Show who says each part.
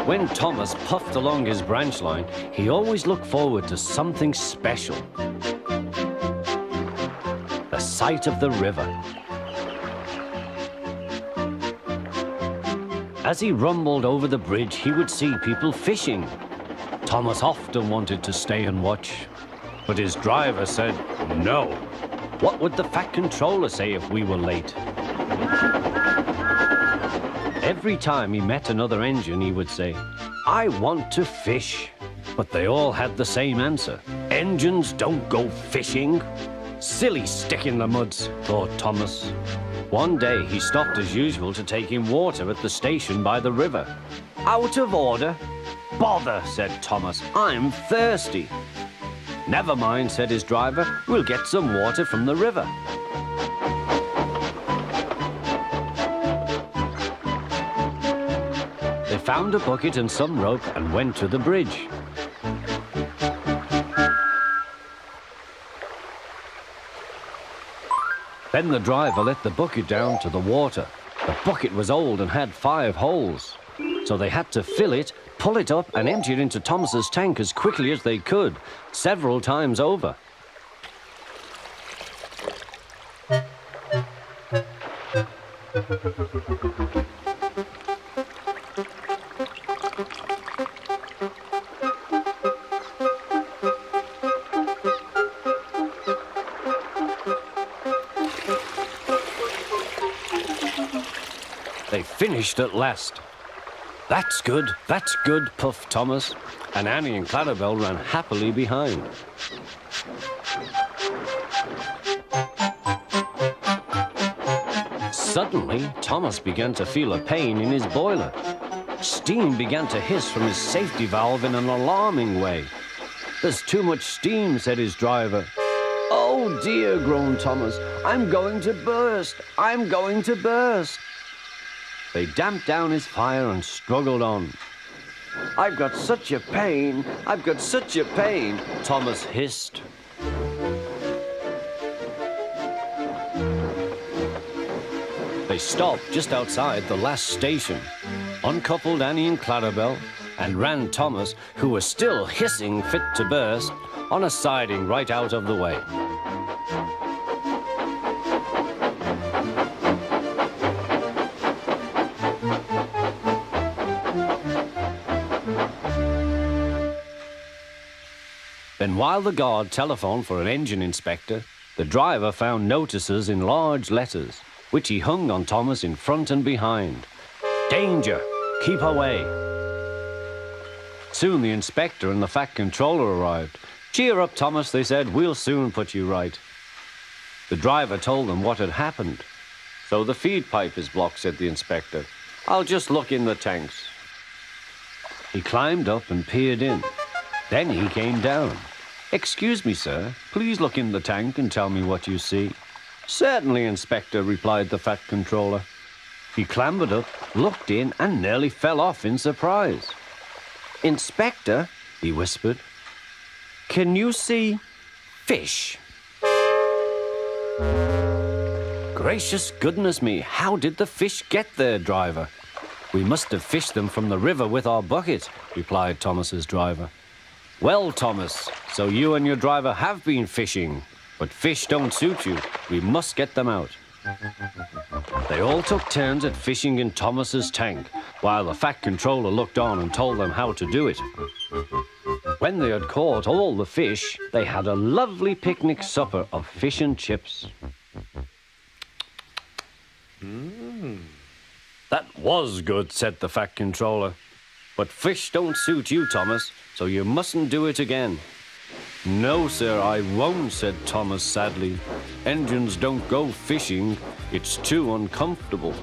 Speaker 1: When Thomas puffed along his branch line, he always looked forward to something special. The sight of the river. As he rumbled over the bridge, he would see people fishing. Thomas often wanted to stay and watch, but his driver said no. What would the Fat Controller say if we were late? Every time he met another engine, he would say, "I want to fish." But they all had the same answer. "Engines don't go fishing." Silly stick in the muds, thought Thomas. One day he stopped as usual to take in water at the station by the river. "Out of order." "Bother," said Thomas, "I'm thirsty." "Never mind," said his driver, "we'll get some water from the river." They found a bucket and some rope and went to the bridge. Then the driver let the bucket down to the water. The bucket was old and had 5 holes, so they had to fill it, pull it up and empty it into Thomas's tank as quickly as they could, several times over. They finished at last. That's good, puffed Thomas, and Annie and Clarabel ran happily behind. Suddenly, Thomas began to feel a pain in his boiler. Steam began to hiss from his safety valve in an alarming way. "There's too much steam," said his driver. "Oh dear," groaned Thomas, "I'm going to burst, I'm going to burst." They damped down his fire and struggled on. "I've got such a pain, I've got such a pain," Thomas hissed. They stopped just outside the last station, uncoupled Annie and Clarabel, and ran Thomas, who was still hissing fit to burst, on a siding right out of the way. Then while the guard telephoned for an engine inspector, the driver found notices in large letters, which he hung on Thomas in front and behind. "Danger! Keep away!" Soon the inspector and the Fat Controller arrived. "Cheer up, Thomas," they said, "we'll soon put you right." The driver told them what had happened. "So the feed pipe is blocked," said the inspector. "I'll just look in the tanks." He climbed up and peered in. Then he came down. "Excuse me, sir, please look in the tank and tell me what you see." "Certainly, Inspector," replied the Fat Controller. He clambered up, looked in, and nearly fell off in surprise. "Inspector," he whispered, "can you see fish?" "Gracious goodness me, how did the fish get there, driver?" "We must have fished them from the river with our bucket," replied Thomas's driver. "Well, Thomas, so you and your driver have been fishing, but fish don't suit you. We must get them out." They all took turns at fishing in Thomas's tank, while the Fat Controller looked on and told them how to do it. When they had caught all the fish, they had a lovely picnic supper of fish and chips. "That was good," said the Fat Controller. "But fish don't suit you, Thomas, so you mustn't do it again." "No, sir, I won't," said Thomas sadly. "Engines don't go fishing. It's too uncomfortable."